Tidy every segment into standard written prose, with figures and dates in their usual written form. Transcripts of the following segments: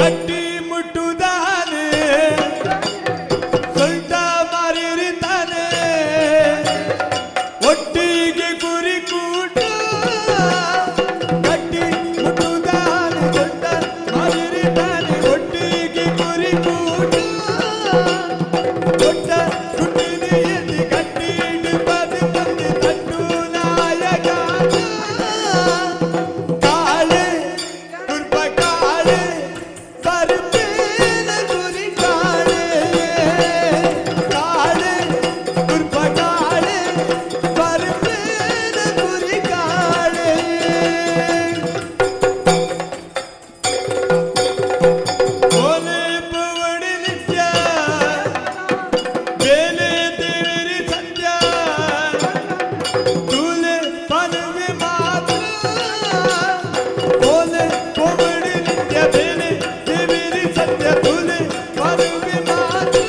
ಗಟ್ಟಿ ಮುಟ್ಟುದಾನೆ ಸೊಂಟ ಮಾರಿರಿತಾನೆ ಒಟ್ಟಿಗೆ ಗುರಿ ಕೂಟ ಗಟ್ಟಿ ಮುಟ್ಟುದಾನೆ ಸೊಂಟ ಮಾರಿರಿತಾನೆ ಒಟ್ಟಿಗೆ ಗುರಿ ಕೂಟ ದೊಡ್ಡ ಗುಟ್ಟಿನಿಯಲ್ಲಿ ಗಟ್ಟಿ ಹಿಡಿಬಾದಿ ತಂದೆ ತಟ್ಟು ನಾಯಕ ಕಾಳೆ ಗುರ್ಬ ಕಾಳೆ ಬರ್ಬೇನ ಗುರಿ ಕಾಳೆ ಕಾಳೆ ಗುರ್ಬ ಕಾಳೆ ಬರ್ಬೇನ ಗುರಿ ಕಾಳೆ ಓಲೆ ಪವಡಿ ನಿತ್ಯ ಬೇಲೆ ದೇವರಿ ಸಂಧ್ಯ ತೂಲೆ ಪನವೆ ಮಾತ್ರ ಓಲೆ ಪವಡಿ ನಿತ್ಯ ಬೇಲೆ ದೇವರಿ ಸಂಧ್ಯ ತೂಲೆ ಪನವೆ ಮಾತ್ರ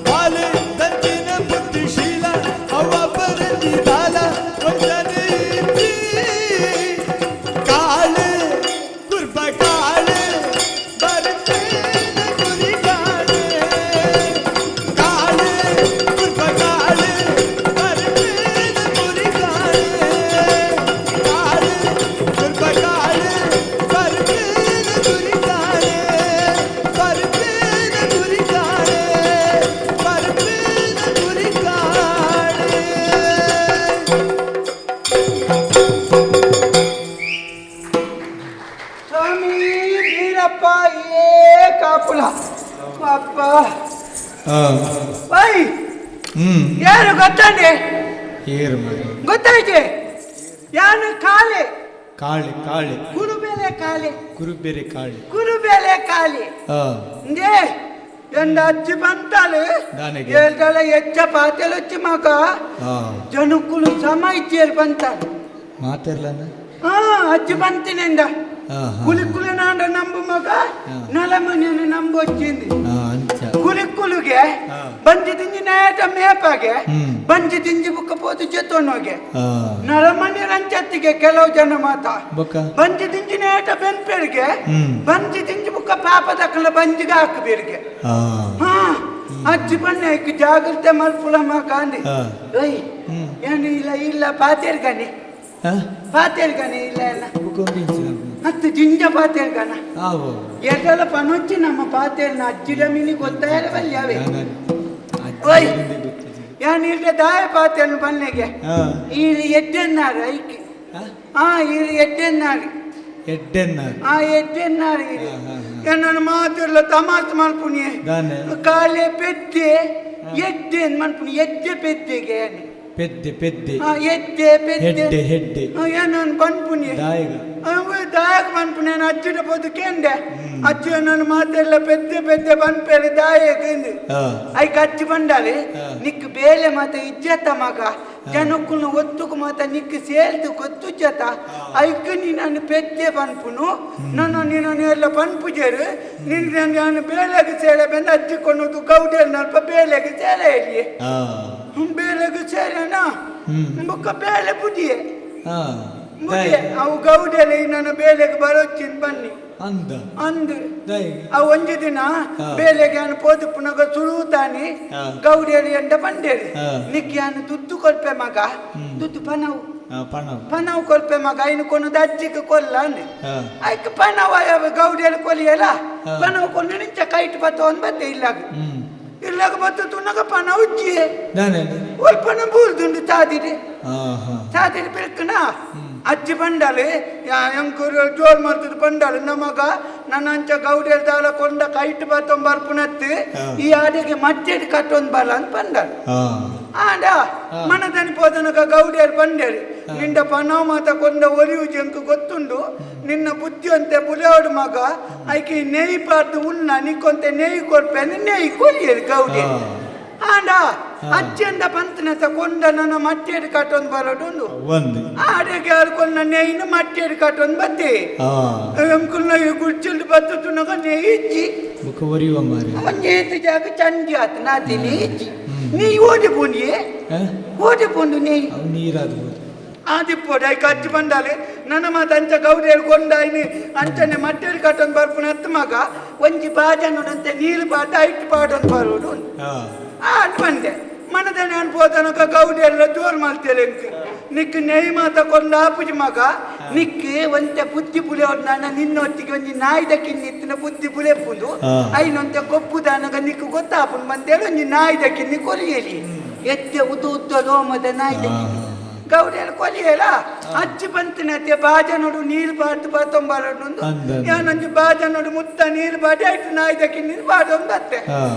ಬಾಲೆ ದಂಚಿನ ಬುದ್ಧಿಶೀಲ ಅವ ಬರಲಿ ಬಾಲ ವಂದನೆ ಇದ್ದಿ ಕಾಳೆ ಗುರ್ಬ ಕಾಳೆ ಬರ್ಬೇನ ಗುರಿ ಕಾಳೆ ಕಾಳೆ ಗುರ್ಬ ಕಾಳೆ ಬರ್ಬೇನ ಗುರಿ ಕಾಳೆ ಕಾಳೆ ಗುರ್ಬ ಕಾಳೆ ಬರ್ಬೇನ ಗುರಿ ಕಾಳೆ ಬರ್ಬೇನ ಗುರಿ ಕಾಳೆ ಬರ್ಬೇನ ಗುರಿ ಕಾಳೆ ಸ್ವಾಮಿ ವೀರಪ್ಪ ಏ ಕಾಪುಲ ಅಪ್ಪ ಬೈ ಯಾರು ಗೊತ್ತಂಡೆ ಏರು ಮರಿ ಗೊತ್ತಾಯ್ತೆ ಯಾನು ಕಾಲೆ ಕಾಳೆ ಕಾಳೆ ಕುರುಬೇಲೆ ಕಾಲೆ ಕುರುಬೇರೆ ಕಾಳೆ ಕುರುಬೇಲೆ ಕಾಲೆ ఇందే ఎండ అచ్చి పంతాలు దానికి. ఏళ్ళ ఎచ్చ పాతలు వచ్చి మాకు జనుకులు సమ ఇచ్చేరు పంతాలు ಮಾತಾಡ್ಲನ అచ్చి పంతినింద కులిక్కులు నాండ నంబు మగ నలమని నంబు వచ్చింది ಅಂಚ ಕುಲಿಕ್ಕುಲಿಗೆ ಬಂಜಿ ತಿಂಜಿ ನೇಟ ಮೇಪಾಗೆ ಬಂಜಿ ತಿಂಜಿ ಬುಕ್కపోతు చెత్తోనోಗೆ ನಲಮನಿ ರಂಚತ್ತಿಗೆ ಕೆಲವು ಜನ ಮಾತ ಬೊಕ್ಕ ಬಂಜಿ ತಿಂಜಿ ನೇಟ ಬೆನ್ಪೆರಿಗೆ ಬಂಜಿ ತಿಂಜಿ ಬುಕ್ಕ ಪಾಪ ದಕ್ಕಲ ಬಂಜಿಗೆ ಹಾಕಬೇರಿಗೆ ಅಜ್ಜಿ ಬಣ್ಣಕ್ಕೆ ಜಾಗ್ರತೆ ಮಲ್ಪುಲ ಮಾಕಾಂದಿ ಓಯ್ ಏನು ಇಲ್ಲ ಇಲ್ಲ ಪಾತೇರ್ ಗನಿ ಇಲ್ಲ ಎಲ್ಲ ಹತ್ತು ಜಿಂಜ ಪಾತೇರ್ ಗನ ಎದೆಲ್ಲ ಪನೊಚ್ಚಿ ನಮ್ಮ ಪಾತೇರ್ನ ಅಜ್ಜಿರ ಮಿನಿ ಗೊತ್ತಾಯಿರವಲ್ಲಿ ಅವೇ ಓಯ್ ಯಾನ್ ಇಲ್ದೆ ದಾಯ ಪಾತೇರ್ನ ಬನ್ನೆಗೆ ಇಲ್ಲಿ ಎಡ್ಡೆನ್ನಾರು ಐಕಿ ಇಲ್ಲಿ ಎಡ್ಡೆನ್ನಾರು ಎಡ್ಡೆನ್ನಾರು ನನ್ನ ಮಾತಿರ್ಲ ತಮಾಷೆ ಮಲ್ಪುನಿ ಕಾಲೆ ಪೆದ್ದೆ ಎಡ್ಡೆನ್ ಮಲ್ಪುನಿ ಎಡ್ಡೆ ಪೆದ್ದೆಗೆ ಪೆದ್ದೆ ಪೆದ್ದೆ ಎದ್ದೆ ಹೆಡ್ಡೆ ಹೆಡ್ಡೆ ಏನನ್ನು ಪನ್ಪುನಿ ದಾಯಕ ಪನ್ಪುನಿ ಅಜ್ಜಿನ ಪೋದು ಕೇಂದೆ ಅಜ್ಜಿ ನನ್ನ ಮಾತೆಲ್ಲ ಪೆದ್ದೆ ಪೆದ್ದೆ ಪನ್ಪೇರು ದಾಯಕಂದು ಐಕ ಅಜ್ಜಿ ಬಂಡಾలి ನಿಕ್ ಬೇಲೆ ಮಾತ ಇಜ್ಜತ್ತ ಮಗ ಜನಕ್ಕುನು ಒತ್ತುಕು ಮಾತ ನಿಕ್ ಸೇಲ್ದು ಗೊತ್ತುಜ್ಜತ ಐಕ ನೀನು ಪೆದ್ದೆ ಪನ್ಪುನು ನೀನು ಎಲ್ಲ ಪನ್ಪುಜರು ನಾನು ಬೇಲೆಗೆ ಸೇಲೆ ಬಂದು ಅಜ್ಜಿ ಕೊಂಡದು ಗೌಡಲ್ಲಿ ನಲ್ಪ ಬೇಲೆಗೆ ಸೇಲೆ ಇಲ್ಲಿ ಬೇಲೆಗೆ ಸೇಲೆನಾ ಬುಕ್ಕ ಬೇಲೆ ಬುದಿಯೇ ಅವು ಗೌಡಲ್ಲಿ ನನ್ನ ಬೇಲೆಗೆ ಬರೋಚ್ಚಿನ ಬನ್ನಿ ಅಂದು ಅವು ಒಂಜಿ ದಿನ ಬೇಲೆಗೆ ಅನ್ನು ಪೋದು ಪುನಗ ಸುಳುತ್ತಾನೆ ಗೌಡಿಯಲ್ಲಿ ಎಂಡ ಬಂಡೇರಿ ನಿಕ್ಕಿ ಅನ್ನು ದುಡ್ಡು ಕೊಲ್ಪೆ ಮಗ ದುಡ್ಡು ಪನವು ಕೊಲ್ಪೆ ಮಗ ಇನ್ನು ಕೊನದು ಅಜ್ಜಿಗೆ ಕೊಲ್ಲ ಅಂದೆ ಆಯ್ಕೆ ಪನವ ಗೌಡಿಯಲ್ಲಿ ಕೊಲಿಯಲ್ಲ ಪನವು ಕೊಂಡು ನಿಂಚ ಕೈಟ್ ಬತ್ತ ಒಂದು ಬತ್ತೆ ಇಲ್ಲಾಗ ಬತ್ತ ತುನಗ ಪನ ಉಜ್ಜಿಯೇ ಒಲ್ಪನ ಬೂಲ್ದುಂಡು ಚಾದಿರಿ ಬೆಳಕನ ಅಜ್ಜಿ ಬಂಡಾలి ಎಂಕೂರು ಜೋಲ್ ಮಾಡ್ತದ ಬಂಡಾలి ನಮಗ ನನ್ನ ಅಂಚ ಗೌಡಿಯಲ್ಲಿ ದಾಲ ಕೊಂಡ ಕೈಟ್ ಬತ್ತೊಂದು ಬರ್ಪುನತ್ತು ಈ ಆಡಿಗೆ ಮಚ್ಚೆಡಿ ಕಟ್ಟೊಂದು ಬಲ ಅಂತ ಬಂಡಾలి ಆಡ ಮನದನಿ ಪೋದನಗ ಗೌಡಿಯಲ್ಲಿ ಬಂಡೇಳಿ ನಿಂದ ಪನವ ಮಾತ ಕೊಂಡ ಒಲಿಯು ಜಂಕು ಗೊತ್ತುಂಡು ನಿನ್ನ ಬುದ್ಧಿ ಅಂತೆ ಬುಲೆಯೋಡು ಮಗ ಐಕಿ ನೆಯಿ ಪಾರ್ದು ಉನ್ನ ನಿಕ್ಕೊಂತೆ ನೆಯಿ ಕೊಡ್ಪೆ ನೆಯಿ ಕೊಲಿಯರು ಗೌಡಿ ಆಂಡ ಅಜ್ಜಂದ ಪಂತನತ ಕೊಂಡ ನನ್ನ ಮಟ್ಟೇಡಿ ಕಟ್ಟೊಂದು ಬರೋದು ಆಡೆಗೆ ಆಡ್ಕೊಂಡ ನೆಯ್ನು ಮಟ್ಟೇಡಿ ಕಟ್ಟೊಂದು ಬತ್ತೆ ಎಂಕುಲ್ನ ಗುಡ್ಚಿಲ್ದು ಬತ್ತು ನಗ ನೆಯ್ ಇಜ್ಜಿ ಒಂಜೇತು ಜಾಗ ಚಂದಿ ಆತ ನಾತಿ ನೆಯ್ ಇಜ್ಜಿ ನೀ ಓಡಿ ಪೋಂಡಿಯೇ ಓಡಿ ಪೋಂಡು ನೆಯ್ ಆದಿಪ್ಪೋಡು ಐಕ ಅಜ್ಜಿ ಬಂಡಾಲೆ ನನ್ನ ಮಾತ ಅಂಚ ಗೌಡಿಯಲ್ಲಿ ಕೊಂಡಾಯ್ನಿ ಅಂಚನೆ ಮಟ್ಟೆಲ್ ಕಟ್ಟೊಂದು ಬರ್ಪುನ ಹತ್ತು ಮಗ ಒಂಜಿ ಬಾಜನುಡಂತೆ ನೀರು ಪಾಟ ಐಟ್ ಪಾಡೊಂದು ಬರೋಡು ಅದು ಬಂದೆ ಮನದನೆ ಅನ್ಬೋದನಕ ಗೌಡಿ ಎಲ್ಲ ಜೋರು ಮಾಡ್ತೇನೆ ನಿಕ್ ನೆಯ್ ಮಾತ ಕೊಂಡ ಆಪುಜಿ ಮಗ ನಿಕ್ ಒಂತೆ ಬುದ್ಧಿ ಪುಲೆ ನಾನು ನಿನ್ನೊತ್ತಿಗೆ ಒಂಜಿ ನಾಯ್ದಕ್ಕಿನ್ನಿತ್ತಿನ ಬುದ್ಧಿ ಪುಲೆ ಪುಂದು ಐನೊಂತೆ ಕೊಪ್ಪುದಾನಗ ನಿಕ್ ಗೊತ್ತಾಪುನ್ ಬಂದೇಳಿ ಒಂಜಿ ನಾಯ್ದಕ್ಕಿನ್ನಿ ಕೊರಿಯಲಿ ಎತ್ತೆ ಉದ್ದು ಉದ್ದ ಲೋಮದ ನಾಯ್ದಕ್ಕಿ ಗೌಡಿಯಲ್ಲಿ ಕೊಲಿಯಲ್ಲ ಅಚ್ಚಿ ಬಂತಿನತ್ತೆ ಬಾಜನೋಡು ನೀರು ಬಾರ್ದು ಬಾತೊಂಬಾರೊಂದು ಯಾನೊಂದು ಬಾಜನೋಡು ಮುತ್ತ ನೀರು ಬಾಡಿ ಆಯ್ತು ನಾಯ್ದಕ್ಕಿನ್ನಿ ಬಾಡೊಂದು ಬತ್ತೆ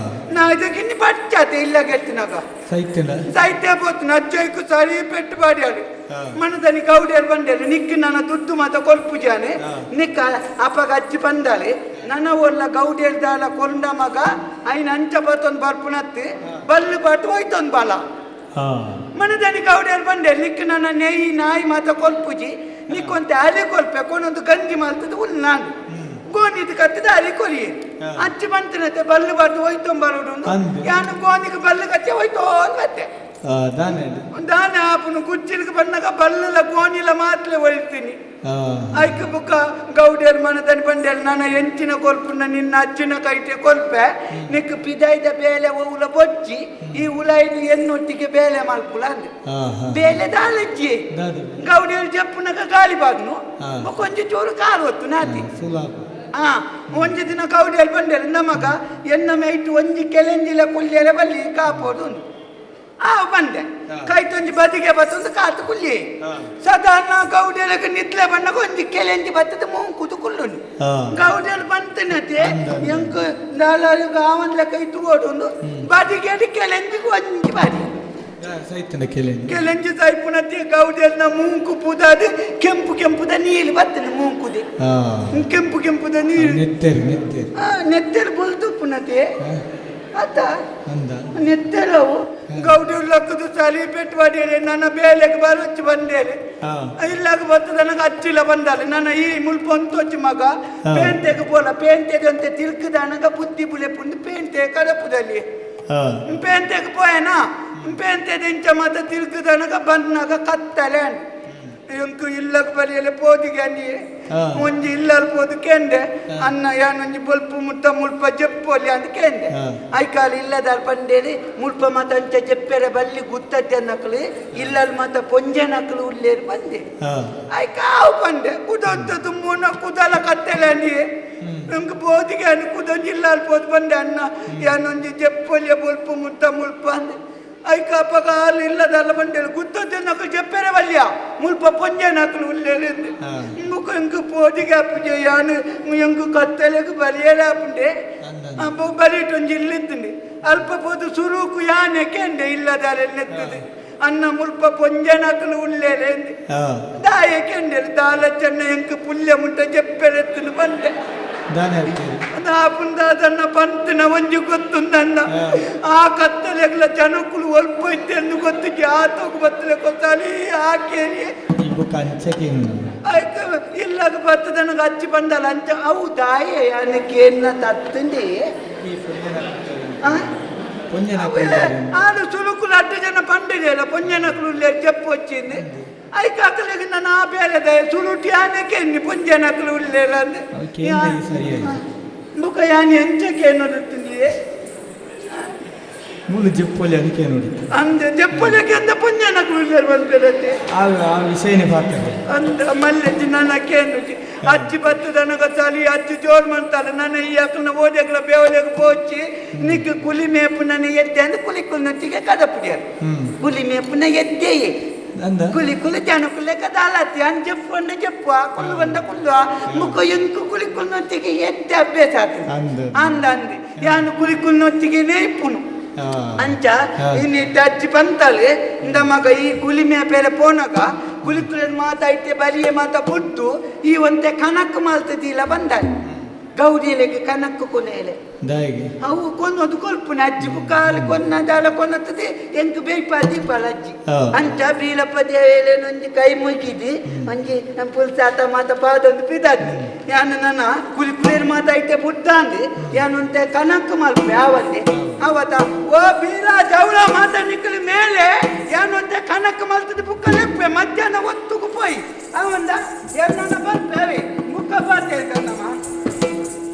ನಾಯ್ದಕ್ಕಿನ್ನಿ ಬಚ್ಚಾತೆ ಇಲ್ಲ ಗೆತ್ತಿನಾಗ ಸೈತೆ ಬೋತು ಅಜ್ಜಯ್ಕು ಸರಿ ಪೆಟ್ಟು ಬಾಡಿಯಾಡು ಮನದಲ್ಲಿ ಗೌಡಿಯಲ್ಲಿ ಬಂದೇಳಿ ನಿಕ್ ನನ್ನ ದುಡ್ಡು ಮಾತ ಕೊಲ್ಪುಜಾನೆ ನಿಕ್ಕ ಅಪ್ಪಗ ಅಜ್ಜಿ ಬಂದಾಳೆ ನನ್ನ ಒಲ್ಲ ಗೌಡಿಯಲ್ಲಿ ದಾಲ ಕೊಂಡ ಮಗ ಐನ ಅಂಚ ಬತ್ತೊಂದು ಬರ್ಪುನತ್ತಿ ಬಲ್ಲು ಬಾಟು ಹೋಯ್ತೊಂದು ಬಾಲ ಮನದಲ್ಲಿ ಗೌಡಿಯಲ್ಲಿ ಬಂದೆ ನಿಕ್ ನನ್ನ ನೆಯ್ ನಾಯಿ ಮಾತ ಕೊಲ್ಪುಜಿ ನಿಕ್ಕೊಂತೆ ಅಲೆ ಕೊಲ್ಪೆ ಕೊನೊಂದು ಗಂಜಿ ಮಾಡ್ತದ ಉಲ್ ನಾನು ಗೋನಿದ್ ಕತ್ತಿದ ಅಲೆ ಕೊರಿ ಅಚ್ಚಿ ಬಂತನತ್ತೆ ಬಲ್ಲು ಬಾಟು ಹೋಯ್ತೊಂಬರೋಡು ಯಾನು ಗೋನಿಗೆ ಬಲ್ಲು ಕಚ್ಚೆ ಹೋಯ್ತೋ ಮತ್ತೆ ದಾನೆ ಆಪನು ಕುಚ್ಚಿಲ್ಗೆ ಬಂದಾಗ ಬಲ್ಲಲ ಗೋನಿಲ ಮಾತ್ಲೆ ಒಳ್ತೀನಿ ಐಕ ಬುಕ್ಕ ಗೌಡಿಯರ್ ಮನದಲ್ಲಿ ಬಂದೇಳಿ ನನ್ನ ಎಂಚಿನ ಕೊಲ್ಪುನ ನಿನ್ನ ಅಚ್ಚಿನ ಕೈಟೆ ಕೊಲ್ಪೆ ನಿಕ್ ಪಿದಾಯ್ದ ಬೇಲೆ ಉಲ ಬೊಚ್ಚಿ ಈ ಉಲಾಯ್ದು ಎನ್ನೊಟ್ಟಿಗೆ ಬೇಲೆ ಮಲ್ಪುಲ ಅಂದೆ ಬೇಲೆ ದಾಲಜ್ಜಿ ಗೌಡಿಯರ್ ಜಪ್ಪುನಗ ಗಾಳಿ ಬಾಗ್ನು ಕೊಂಚ ಚೂರು ಕಾರು ಹೊತ್ತು ನಾತಿ ಒಂಜಿ ದಿನ ಗೌಡಿಯಲ್ಲಿ ಬಂದೇಳಿ ನಮಗ ಎನ್ನ ಮೈಟು ಒಂಜಿ ಕೆಲೆಂಜಿಲ ಕುಲ್ಯರ ಬಲ್ಲಿ ಕಾಪೋದು ಬಂದೆ ಕೈತೊಂಜಿ ಬದಿಗೆ ಬತ್ತೊಂದು ಕಾತು ಕುಲ್ಲಿ ಸಾಧಾರಣ ಗೌಡಿಯಲ್ಲಿಗೆ ನಿತ್ಲೆ ಬಣ್ಣಗ ಒಂಜಿ ಕೆಲೆಂಜಿ ಬತ್ತದ ಮೂಂಕುದು ಕುಲ್ಲುಂಡು ಗೌಡಿಯಲ್ಲಿ ಬಂತನತೆ ಎಂಕ್ ದಾಳಿಗ ಅವನ್ಲ ಕೈ ತಗೋಡು ಬದಿಗೆ ಕೆಲೆಂಜಿಗೆ ಒಂಜಿ ಬಾರಿ ಕೆಲೆಂಜಿ ಸೈಪುನತಿ ಗೌಡಿಯಲ್ನ ಮೂಂಕು ಪುದಾದ ಕೆಂಪು ಕೆಂಪುದ ನೀರು ಬತ್ತನೆ ಮೂಂಕುದೆ ಕೆಂಪು ಕೆಂಪುದ ನೀರು ನೆತ್ತೆರು ಬಲ್ದು ಪುನತೆ ಅತ್ತ ನೆತ್ತೆರವು ಗೌಡಿ ಲಕ್ಕದು ಚಳಿ ಪೆಟ್ಟು ಬಡಿಯರೆ ನನ್ನ ಬೇಲೆಗೆ ಬರಚ್ಚಿ ಬಂದೇರಿ ಇಲ್ಲಾಗ ಬತ್ತು ನನಗೆ ಅಚ್ಚಿಲ್ಲ ಬಂದಾಲೆ ನನ್ನ ಈ ಮುಲ್ಪ ಹೊಂತೊಚ್ಚಿ ಮಗ ಪೇಂತೆಗೆ ಪೋಲ ಪೇಂತೆಗೆ ಅಂತ ತಿಳ್ಕದನಗ ಬುದ್ಧಿ ಬುಲೆ ಪುಂದು ಪೇಂತೆ ಕಡಪದಲ್ಲಿ ಪೇಂತೆಗೆ ಪೋಯನಾ ಪೇಂತೆ ಇಂಚ ಮಾತ ತಿಳ್ಕದನಗ ಬಂದನಾಗ ಕತ್ತಲೆ ಎಂಕು ಇಲ್ಲಕ್ಕೆ ಬರಿಯಲೆ ಪೋದಿಗೆ ಅನ್ನಿ ಒಂಜಿ ಇಲ್ಲಲ್ಲಿ ಪೋದು ಕೆಂಡೆ ಅನ್ನ ಯಾನೊಂಜಿ ಬೊಲ್ಪು ಮುಟ್ಟ ಮುಲ್ಪ ಜಪ್ಪೊಲಿ ಅಂತ ಕೆಂಡೆ ಐಕಾಲು ಇಲ್ಲದಲ್ಲಿ ಬಂಡೇರಿ ಮುಲ್ಪ ಮಾತ ಅಂಚ ಜಪ್ಪೆರೆ ಬಲ್ಲಿ ಗುತ್ತತ್ತೆ ನಕಲಿ ಇಲ್ಲಲ್ಲಿ ಮಾತ ಪೊಂಜೆ ನಕಲು ಉಳ್ಳೇರಿ ಬಂದೆ ಐಕಾವು ಬಂಡೆ ಕುದೊಂತದ್ದು ಮೂನ ಕುದಲ ಕತ್ತಲೆ ಅನ್ನಿ ಎಂಕ್ ಪೋದಿಗೆ ಅನ್ನು ಕುದೊಂಜಿ ಇಲ್ಲಲ್ಲಿ ಪೋದು ಬಂದೆ ಅನ್ನ ಯಾನೊಂಜಿ ಜಪ್ಪೊಲಿಯ ಬೊಲ್ಪು ಮುಟ್ಟ ಮುಲ್ಪ ಅಂದೆ ಐಕ ಅಪ್ಪಗ ಹಾಲು ಇಲ್ಲದಲ್ಲ ಬಂಡೇಳಿ ಗುತ್ತದ್ದು ನಕಲು ಜಪ್ಪೆರೆ ಬಲ್ಯ ಮುಲ್ಪ ಪೊಂಜೆ ನಕಲು ಉಳ್ಳೇರಿ ಮುಖ ಎಂಕು ಪೋದಿಗೆ ಅಪ್ಪುಜೆ ಯಾನು ಎಂಕು ಕತ್ತಲೆಗೆ ಬಲಿಯಲೆ ಅಪ್ಪುಂಡೆ ಬಲಿಟೊಂಜಿ ಇಲ್ಲಿದ್ದುಂಡೆ ಅಲ್ಪ ಪೋದು ಸುರುಕು ಯಾನೆ ಕೆಂಡೆ ಇಲ್ಲದಾರೆ ನೆತ್ತದೆ ಅನ್ನ ಮುಲ್ಪ ಪೊಂಜೆ ನಕಲು ಉಳ್ಳೇರೆ ದಾಯ ಕೆಂಡೆಲು ದಾಲ ಚೆನ್ನ ಎಂಕು ಪುಲ್ಯ ಮುಟ್ಟ ಜಪ್ಪೆರೆತ್ತನು ಬಂದೆ ಪುಂದಾದನ್ನ ಪಂತನ ಒಂಜಿ ಗೊತ್ತು ನನ್ನ ಆ ಕತ್ತಲೆಗಳ ಜನಕ್ಕಳು ಒಲ್ಪೈತೆಂದು ಗೊತ್ತು ಜಾತೋಗ ಬತ್ತಲೆ ಗೊತ್ತಾಲಿ ಆಕೇರಿ ಇಲ್ಲಾಗ ಬತ್ತದ ನನಗೆ ಹಚ್ಚಿ ಬಂದಲ್ಲ ಅಂತ ಅವು ದಾಯೆ ಅನ್ನಕ್ಕೇನ ತತ್ತಂಡಿ ಆಡು ಸುಲುಕುಲು 8 ಜನ ಪಂಡಿದೆಯಲ್ಲ ಪೊಂಜನಕಲು ಜಪ್ಪು వచ్చింది ಐಕಾಕಲಿಗೆ ನಾನು ಆ ಬೇರೆ ಸುಲುಟಿ ಆನೆಕೆ ಪೊಂಜನಕಲು ಉಳ್ಳೇಲ ಮುಖ ಯಾನಿ ಎಂಚಕ್ಕೆ ನೋಡುತ್ತಿದ್ದೀಯೇ ಮೂಲ ಜಪ್ಪೊಲಿ ಅದಕ್ಕೆ ನೋಡಿ ಅಂದೆ ಜಪ್ಪೊಲಿಗೆ ಅಂದ ಪೊಂಜನಕಲು ಉಳ್ಳೇರು ಬಂದಿರತ್ತೆ ಆ ವಿಷಯನೇ ಪಾತ್ರ ಅಂದ ಮಲ್ಲೆಜ್ಜಿ ನನಗೆ ಅಜ್ಜಿ ಬತ್ತದನಗ ಚಲಿ ಅಜ್ಜಿ ಜೋರು ಮಾಡ್ತಾರೆ ನನ್ನ ಈ ಅಕ್ಕನ ಓದೆಗಳ ಬೇವಲೆಗೆ ಪೋಚಿ ನಿಕ್ಕ ಕುಲಿ ಮೇಪು ನನ್ನ ಎದ್ದೆ ಅಂದ್ರೆ ಕುಲಿ ಕುಲ್ನೊತ್ತಿಗೆ ಕದಪುಡಿಯರು ಕುಲಿ ಮೇಪುನ ಎದ್ದೆಯೇ ಕುಲಿ ಕುಲಿ ಜನ ಕುಲೆ ಕದಾಲತ್ತಿ ಅನ್ ಜಪ್ಪು ಜಪ್ಪು ಕುಲ್ಲು ಬಂದ ಕುಲ್ಲು ಮುಖ ಎಂಕು ಕುಲಿ ಕುಲ್ನೊತ್ತಿಗೆ ಎದ್ದೆ ಅಭ್ಯಾಸ ಆಗ್ತದೆ ಅಂದಿ ಯಾನು ಕುಲಿ ಕುಲ್ನೊತ್ತಿಗೆ ನೇಪುನು ಅಂಚ ಇನ್ನಿಟ್ಟು ಅಜ್ಜಿ ಬಂತಲೆ ಇಂದ ಮಗ ಈ ಕುಲಿ ಮೇಪೆಲೆ ಪೋನಗ ಕುಲಿ ಕುಲಿ ಮಾತಾಯ್ತೆ ಬಲಿಯೇ ಮಾತಾ ಬಿಟ್ಟು ಈ ಒಂತೆ ಕಣಕ್ಕು ಮಾಲ್ತದಿಲ್ಲ ಬಂದಾಳೆ ಗೌರಿಯಲೆಗೆ ಕನಕ್ಕು ಕೊನೆಯಲೆ ಅವು ಕೊನ್ನೊಂದು ಕೊಲ್ಪುನ ಅಜ್ಜಿ ಕಾಲು ಕೊನ್ನದಾಲ ಕೊನ್ನತ್ತದೆ ಎಂಟು ಬೇಯ್ಪ ದೀಪಾಲ ಅಜ್ಜಿ ಅಂಚ ಬೀಲಪ್ಪ ದೇವೇಲೆನೊಂಜಿ ಕೈ ಮುಗಿದಿ ಒಂಜಿ ನಮ್ಮ ಪುಲ್ಸಾತ ಮಾತ ಪಾದೊಂದು ಪಿದಾದ್ನಿ ಯಾನು ನನ್ನ ಕುಲಿ ಕುಲಿಯರ್ ಮಾತಾಯ್ತೆ ಬುಟ್ಟಾಂದಿ ಯಾನೊಂತೆ ಕನಕ್ಕು ಮಲ್ಪೆ ಆವಲ್ಲಿ ಅವತ್ತ ಓ ಬೀರ ಜವಳ ಮಾತಾಡ್ಲಿಕ್ಕೆ ಮೇಲೆ ಏನಂತೆ ಕನಕ ಮಲ್ತದ ಬುಕ್ಕ ಲೆಪ್ಪೆ ಮಧ್ಯಾಹ್ನ ಒತ್ತುಗು ಪೋಯಿ ಅವಂದ ಏನನ್ನ ಬರ್ತೇವೆ ಮುಖ ಬಾತೇವೆ ಕನ್ನಮ್ಮ